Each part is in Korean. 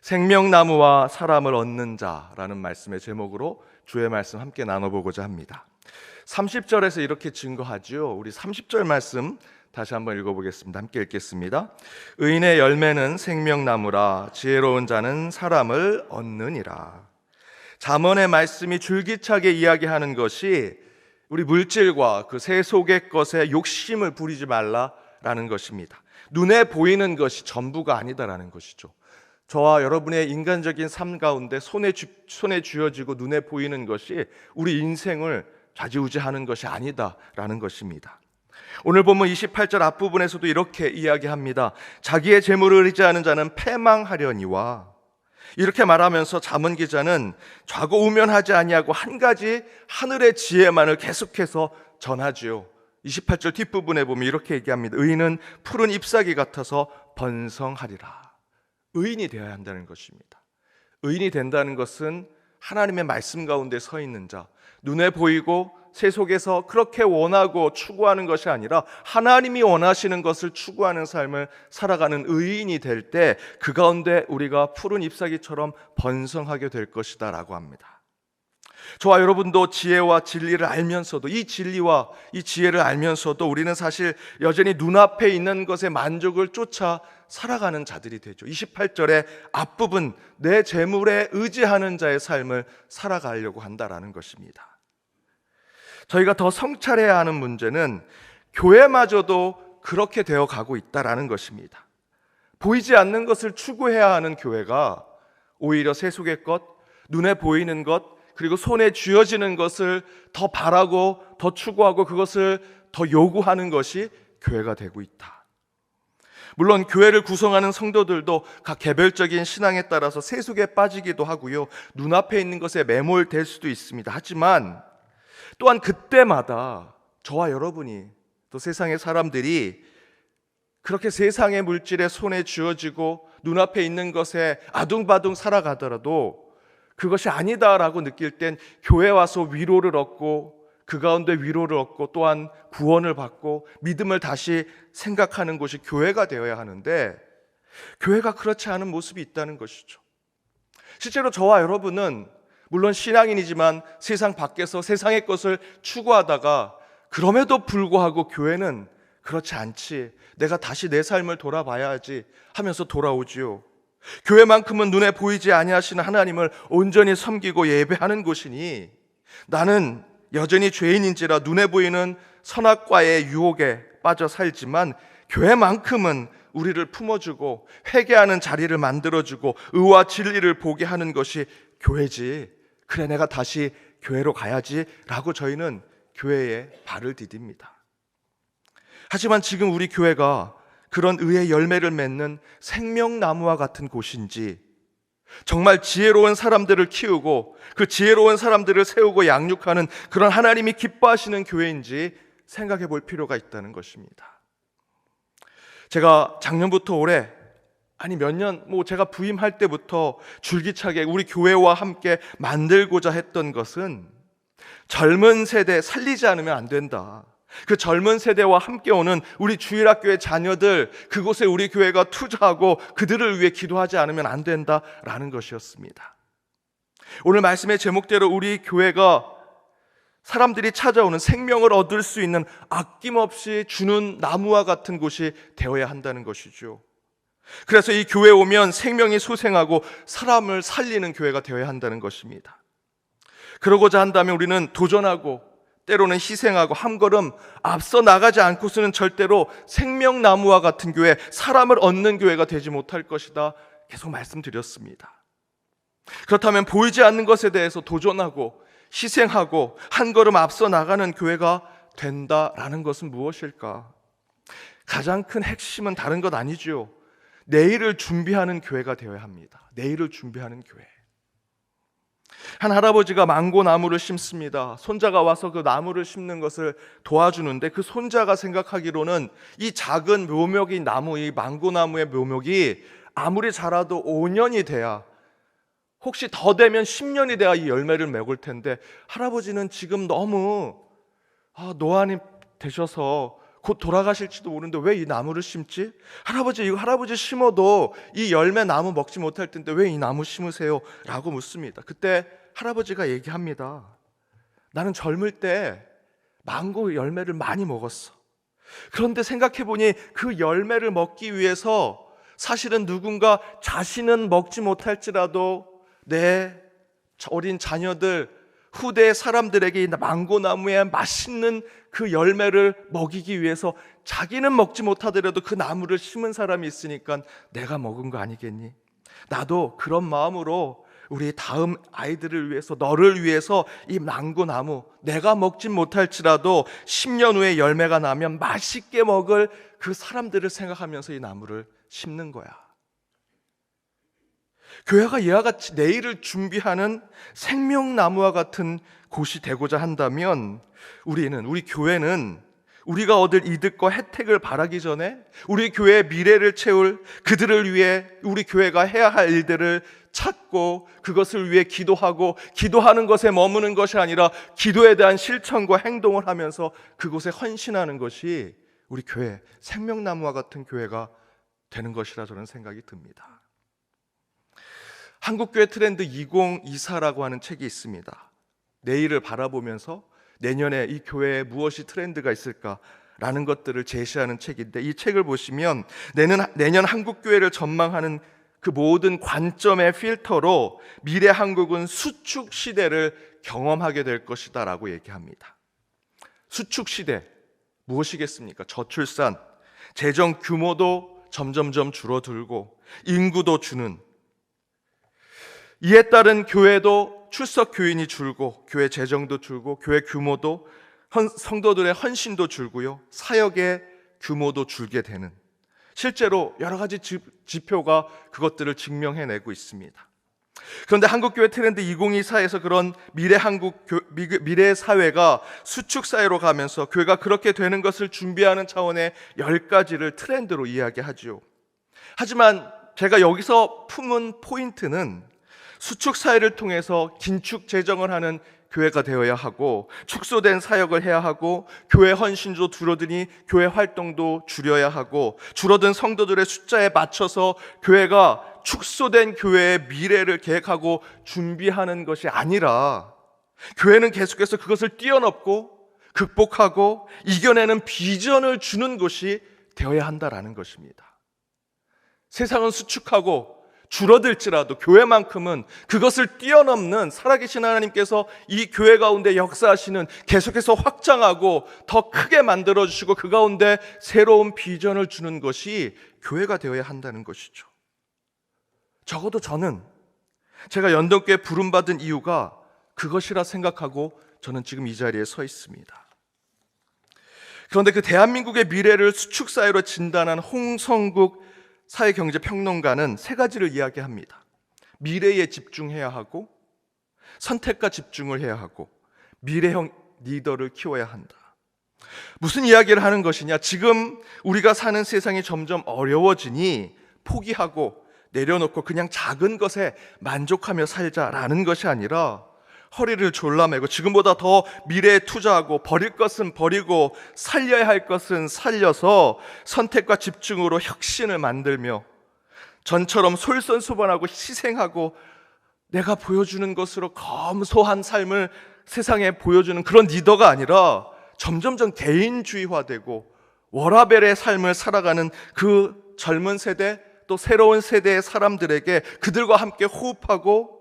생명나무와 사람을 얻는 자라는 말씀의 제목으로 주의 말씀 함께 나눠보고자 합니다. 30절에서 이렇게 증거하죠. 우리 30절 말씀 다시 한번 읽어보겠습니다. 함께 읽겠습니다. 의인의 열매는 생명나무라, 지혜로운 자는 사람을 얻느니라. 잠언의 말씀이 줄기차게 이야기하는 것이 우리 물질과 그 세속의 것에 욕심을 부리지 말라라는 것입니다. 눈에 보이는 것이 전부가 아니다라는 것이죠. 저와 여러분의 인간적인 삶 가운데 손에 쥐어지고 눈에 보이는 것이 우리 인생을 좌지우지하는 것이 아니다라는 것입니다. 오늘 본문 28절 앞부분에서도 이렇게 이야기합니다. 자기의 재물을 의지하는 자는 패망하려니와, 이렇게 말하면서 잠언 기자는 좌고우면하지 아니하고 한 가지 하늘의 지혜만을 계속해서 전하지요. 28절 뒷부분에 보면 이렇게 얘기합니다. 의인은 푸른 잎사귀 같아서 번성하리라. 의인이 되어야 한다는 것입니다. 의인이 된다는 것은 하나님의 말씀 가운데 서 있는 자, 눈에 보이고 세속에서 그렇게 원하고 추구하는 것이 아니라 하나님이 원하시는 것을 추구하는 삶을 살아가는 의인이 될 때 그 가운데 우리가 푸른 잎사귀처럼 번성하게 될 것이다 라고 합니다. 저와 여러분도 지혜와 진리를 알면서도, 이 진리와 이 지혜를 알면서도 우리는 사실 여전히 눈앞에 있는 것에 만족을 쫓아 살아가는 자들이 되죠. 28절의 앞부분, 내 재물에 의지하는 자의 삶을 살아가려고 한다라는 것입니다. 저희가 더 성찰해야 하는 문제는 교회마저도 그렇게 되어 가고 있다라는 것입니다. 보이지 않는 것을 추구해야 하는 교회가 오히려 세속의 것, 눈에 보이는 것, 그리고 손에 쥐어지는 것을 더 바라고 더 추구하고 그것을 더 요구하는 것이 교회가 되고 있다. 물론 교회를 구성하는 성도들도 각 개별적인 신앙에 따라서 세속에 빠지기도 하고요, 눈앞에 있는 것에 매몰될 수도 있습니다. 하지만 또한 그때마다 저와 여러분이, 또 세상의 사람들이 그렇게 세상의 물질에 손에 쥐어지고 눈앞에 있는 것에 아둥바둥 살아가더라도 그것이 아니다라고 느낄 땐 교회 와서 위로를 얻고, 그 가운데 위로를 얻고 또한 구원을 받고 믿음을 다시 생각하는 곳이 교회가 되어야 하는데, 교회가 그렇지 않은 모습이 있다는 것이죠. 실제로 저와 여러분은 물론 신앙인이지만 세상 밖에서 세상의 것을 추구하다가 그럼에도 불구하고 교회는 그렇지 않지, 내가 다시 내 삶을 돌아봐야지 하면서 돌아오지요. 교회만큼은 눈에 보이지 아니하시는 하나님을 온전히 섬기고 예배하는 곳이니 나는 여전히 죄인인지라 눈에 보이는 선악과의 유혹에 빠져 살지만 교회만큼은 우리를 품어주고 회개하는 자리를 만들어주고 의와 진리를 보게 하는 것이 교회지, 그래 내가 다시 교회로 가야지 라고 저희는 교회에 발을 디딥니다. 하지만 지금 우리 교회가 그런 의의 열매를 맺는 생명나무와 같은 곳인지, 정말 지혜로운 사람들을 키우고 그 지혜로운 사람들을 세우고 양육하는 그런 하나님이 기뻐하시는 교회인지 생각해 볼 필요가 있다는 것입니다. 제가 작년부터 올해, 아니 몇 년, 제가 부임할 때부터 줄기차게 우리 교회와 함께 만들고자 했던 것은 젊은 세대 살리지 않으면 안 된다. 그 젊은 세대와 함께 오는 우리 주일학교의 자녀들, 그곳에 우리 교회가 투자하고 그들을 위해 기도하지 않으면 안 된다라는 것이었습니다. 오늘 말씀의 제목대로 우리 교회가 사람들이 찾아오는 생명을 얻을 수 있는 아낌없이 주는 나무와 같은 곳이 되어야 한다는 것이죠. 그래서 이 교회에 오면 생명이 소생하고 사람을 살리는 교회가 되어야 한다는 것입니다. 그러고자 한다면 우리는 도전하고 때로는 희생하고 한 걸음 앞서 나가지 않고서는 절대로 생명나무와 같은 교회, 사람을 얻는 교회가 되지 못할 것이다 계속 말씀드렸습니다. 그렇다면 보이지 않는 것에 대해서 도전하고 희생하고 한 걸음 앞서 나가는 교회가 된다라는 것은 무엇일까? 가장 큰 핵심은 다른 것 아니죠. 내일을 준비하는 교회가 되어야 합니다. 내일을 준비하는 교회. 한 할아버지가 망고 나무를 심습니다. 손자가 와서 그 나무를 심는 것을 도와주는데 그 손자가 생각하기로는 이 작은 묘목이 나무, 이 망고 나무의 묘목이 아무리 자라도 5년이 돼야, 혹시 더 되면 10년이 돼야 이 열매를 맺을 텐데 할아버지는 지금 너무 노안이 되셔서 곧 돌아가실지도 모르는데 왜 이 나무를 심지? 할아버지, 이거 할아버지 심어도 이 열매 나무 먹지 못할 텐데 왜 이 나무 심으세요? 라고 묻습니다. 그때 할아버지가 얘기합니다. 나는 젊을 때 망고 열매를 많이 먹었어. 그런데 생각해보니 그 열매를 먹기 위해서 사실은 누군가 자신은 먹지 못할지라도 내 어린 자녀들, 후대 사람들에게 이 망고나무의 맛있는 그 열매를 먹이기 위해서 자기는 먹지 못하더라도 그 나무를 심은 사람이 있으니까 내가 먹은 거 아니겠니? 나도 그런 마음으로 우리 다음 아이들을 위해서, 너를 위해서 이 망고나무, 내가 먹진 못할지라도 10년 후에 열매가 나면 맛있게 먹을 그 사람들을 생각하면서 이 나무를 심는 거야. 교회가 이와 같이 내일을 준비하는 생명나무와 같은 곳이 되고자 한다면 우리 교회는 우리가 얻을 이득과 혜택을 바라기 전에 우리 교회의 미래를 채울 그들을 위해 우리 교회가 해야 할 일들을 찾고 그것을 위해 기도하고 기도하는 것에 머무는 것이 아니라 기도에 대한 실천과 행동을 하면서 그곳에 헌신하는 것이 우리 교회, 생명나무와 같은 교회가 되는 것이라 저는 생각이 듭니다. 한국교회 트렌드 2024라고 하는 책이 있습니다. 내일을 바라보면서 내년에 이 교회에 무엇이 트렌드가 있을까라는 것들을 제시하는 책인데, 이 책을 보시면 내년 한국교회를 전망하는 그 모든 관점의 필터로 미래 한국은 수축 시대를 경험하게 될 것이다 라고 얘기합니다. 수축 시대 무엇이겠습니까? 저출산, 재정 규모도 점점점 줄어들고 인구도 주는, 이에 따른 교회도 출석 교인이 줄고 교회 재정도 줄고 교회 규모도, 성도들의 헌신도 줄고요, 사역의 규모도 줄게 되는, 실제로 여러 가지 지표가 그것들을 증명해내고 있습니다. 그런데 한국교회 트렌드 2024에서 그런 미래 사회가 수축 사회로 가면서 교회가 그렇게 되는 것을 준비하는 차원의 10가지를 트렌드로 이야기하죠. 하지만 제가 여기서 품은 포인트는 수축 사회를 통해서 긴축 재정을 하는 교회가 되어야 하고, 축소된 사역을 해야 하고, 교회 헌신도 줄어드니 교회 활동도 줄여야 하고, 줄어든 성도들의 숫자에 맞춰서 교회가 축소된 교회의 미래를 계획하고 준비하는 것이 아니라, 교회는 계속해서 그것을 뛰어넘고 극복하고 이겨내는 비전을 주는 것이 되어야 한다라는 것입니다. 세상은 수축하고 줄어들지라도 교회만큼은 그것을 뛰어넘는, 살아계신 하나님께서 이 교회 가운데 역사하시는, 계속해서 확장하고 더 크게 만들어주시고 그 가운데 새로운 비전을 주는 것이 교회가 되어야 한다는 것이죠. 적어도 저는 제가 연동교회 부름받은 이유가 그것이라 생각하고 저는 지금 이 자리에 서 있습니다. 그런데 그 대한민국의 미래를 수축사회로 진단한 홍성국 사회경제평론가는 3가지를 이야기합니다. 미래에 집중해야 하고, 선택과 집중을 해야 하고, 미래형 리더를 키워야 한다. 무슨 이야기를 하는 것이냐? 지금 우리가 사는 세상이 점점 어려워지니 포기하고 내려놓고 그냥 작은 것에 만족하며 살자라는 것이 아니라, 허리를 졸라매고 지금보다 더 미래에 투자하고, 버릴 것은 버리고 살려야 할 것은 살려서 선택과 집중으로 혁신을 만들며, 전처럼 솔선수범하고 희생하고 내가 보여주는 것으로 검소한 삶을 세상에 보여주는 그런 리더가 아니라 점점점 개인주의화되고 워라벨의 삶을 살아가는 그 젊은 세대, 또 새로운 세대의 사람들에게 그들과 함께 호흡하고,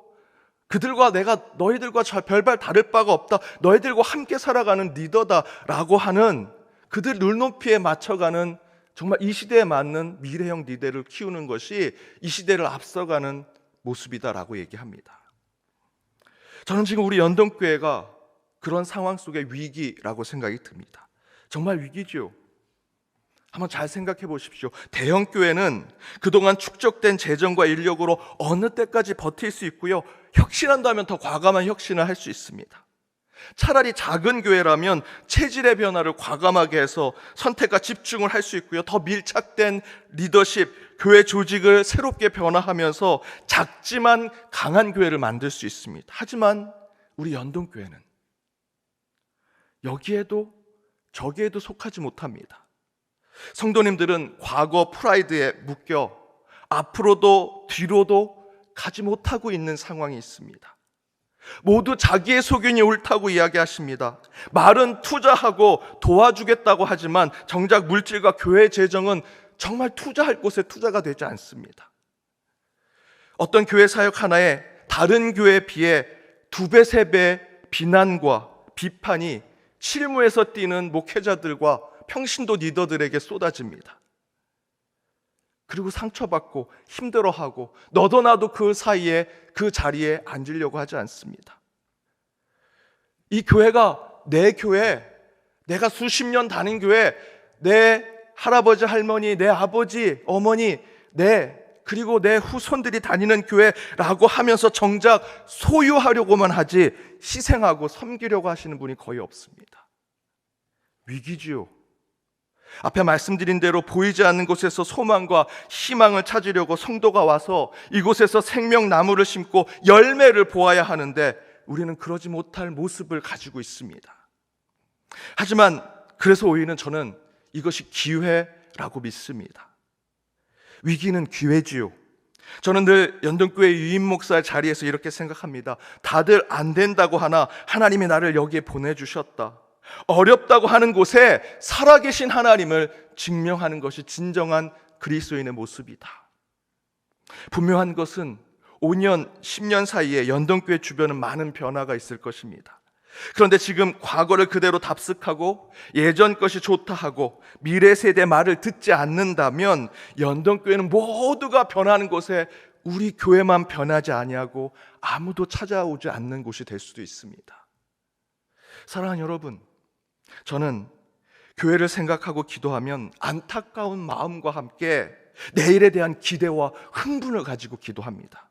그들과 내가 너희들과 별반 다를 바가 없다, 너희들과 함께 살아가는 리더다라고 하는, 그들 눈높이에 맞춰가는, 정말 이 시대에 맞는 미래형 리더를 키우는 것이 이 시대를 앞서가는 모습이다라고 얘기합니다. 저는 지금 우리 연동교회가 그런 상황 속의 위기라고 생각이 듭니다. 정말 위기죠. 한번 잘 생각해 보십시오. 대형 교회는 그동안 축적된 재정과 인력으로 어느 때까지 버틸 수 있고요, 혁신한다면 더 과감한 혁신을 할 수 있습니다. 차라리 작은 교회라면 체질의 변화를 과감하게 해서 선택과 집중을 할 수 있고요, 더 밀착된 리더십, 교회 조직을 새롭게 변화하면서 작지만 강한 교회를 만들 수 있습니다. 하지만 우리 연동교회는 여기에도 저기에도 속하지 못합니다. 성도님들은 과거 프라이드에 묶여 앞으로도 뒤로도 가지 못하고 있는 상황이 있습니다. 모두 자기의 소견이 옳다고 이야기하십니다. 말은 투자하고 도와주겠다고 하지만 정작 물질과 교회 재정은 정말 투자할 곳에 투자가 되지 않습니다. 어떤 교회 사역 하나에 다른 교회에 비해 2배, 3배 비난과 비판이 실무에서 뛰는 목회자들과 평신도 리더들에게 쏟아집니다. 그리고 상처받고 힘들어하고 너도 나도 그 사이에 그 자리에 앉으려고 하지 않습니다. 이 교회가 내 교회, 내가 수십 년 다닌 교회, 내 할아버지 할머니, 내 아버지 어머니, 그리고 내 후손들이 다니는 교회라고 하면서 정작 소유하려고만 하지 희생하고 섬기려고 하시는 분이 거의 없습니다. 위기지요. 앞에 말씀드린 대로 보이지 않는 곳에서 소망과 희망을 찾으려고 성도가 와서 이곳에서 생명나무를 심고 열매를 보아야 하는데 우리는 그러지 못할 모습을 가지고 있습니다. 하지만 그래서 오히려 저는 이것이 기회라고 믿습니다. 위기는 기회지요. 저는 늘 연동교회 유임 목사의 자리에서 이렇게 생각합니다. 다들 안 된다고 하나 하나님이 나를 여기에 보내주셨다. 어렵다고 하는 곳에 살아계신 하나님을 증명하는 것이 진정한 그리스도인의 모습이다. 분명한 것은 5년, 10년 사이에 연동교회 주변은 많은 변화가 있을 것입니다. 그런데 지금 과거를 그대로 답습하고 예전 것이 좋다 하고 미래 세대 말을 듣지 않는다면 연동교회는 모두가 변하는 곳에 우리 교회만 변하지 아니하고 아무도 찾아오지 않는 곳이 될 수도 있습니다. 사랑하는 여러분, 저는 교회를 생각하고 기도하면 안타까운 마음과 함께 내일에 대한 기대와 흥분을 가지고 기도합니다.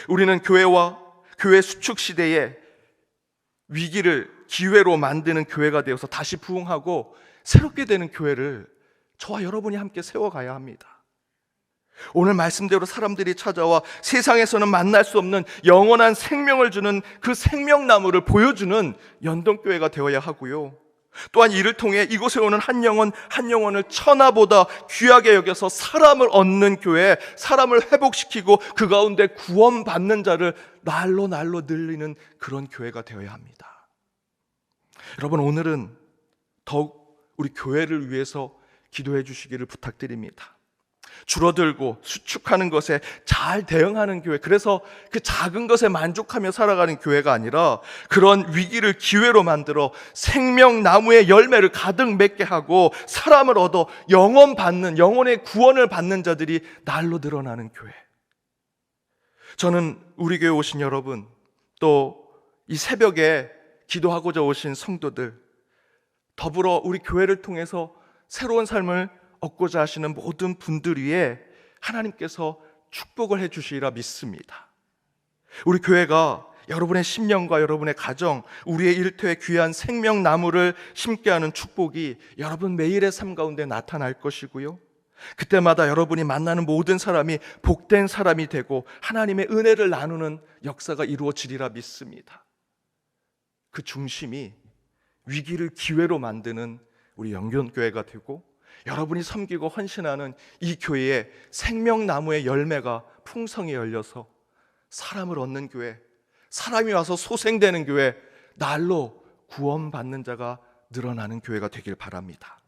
우리는 교회와 교회 수축 시대에 위기를 기회로 만드는 교회가 되어서 다시 부흥하고 새롭게 되는 교회를 저와 여러분이 함께 세워가야 합니다. 오늘 말씀대로 사람들이 찾아와 세상에서는 만날 수 없는 영원한 생명을 주는 그 생명나무를 보여주는 연동교회가 되어야 하고요. 또한 이를 통해 이곳에 오는 한 영혼을 천하보다 귀하게 여겨서 사람을 얻는 교회, 사람을 회복시키고 그 가운데 구원받는 자를 날로 늘리는 그런 교회가 되어야 합니다. 여러분, 오늘은 더욱 우리 교회를 위해서 기도해 주시기를 부탁드립니다. 줄어들고 수축하는 것에 잘 대응하는 교회, 그래서 그 작은 것에 만족하며 살아가는 교회가 아니라 그런 위기를 기회로 만들어 생명나무의 열매를 가득 맺게 하고 사람을 얻어 영혼의 구원을 받는 자들이 날로 늘어나는 교회. 저는 우리 교회 오신 여러분, 또 이 새벽에 기도하고자 오신 성도들, 더불어 우리 교회를 통해서 새로운 삶을 얻고자 하시는 모든 분들 위에 하나님께서 축복을 해주시리라 믿습니다. 우리 교회가 여러분의 심령과 여러분의 가정, 우리의 일터에 귀한 생명나무를 심게 하는 축복이 여러분 매일의 삶 가운데 나타날 것이고요, 그때마다 여러분이 만나는 모든 사람이 복된 사람이 되고 하나님의 은혜를 나누는 역사가 이루어지리라 믿습니다. 그 중심이 위기를 기회로 만드는 우리 영견교회가 되고 여러분이 섬기고 헌신하는 이 교회에 생명나무의 열매가 풍성히 열려서 사람을 얻는 교회, 사람이 와서 소생되는 교회, 날로 구원받는 자가 늘어나는 교회가 되길 바랍니다.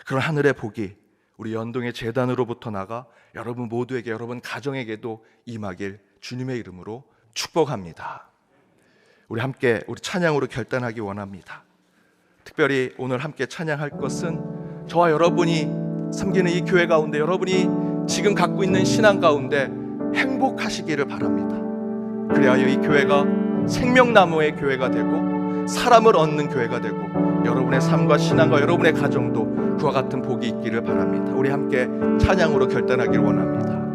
그런 하늘의 복이 우리 연동의 재단으로부터 나가 여러분 모두에게, 여러분 가정에게도 임하길 주님의 이름으로 축복합니다. 우리 함께 우리 찬양으로 결단하기 원합니다. 특별히 오늘 함께 찬양할 것은 저와 여러분이 섬기는 이 교회 가운데 여러분이 지금 갖고 있는 신앙 가운데 행복하시기를 바랍니다. 그리하여 이 교회가 생명나무의 교회가 되고 사람을 얻는 교회가 되고 여러분의 삶과 신앙과 여러분의 가정도 그와 같은 복이 있기를 바랍니다. 우리 함께 찬양으로 결단하기를 원합니다.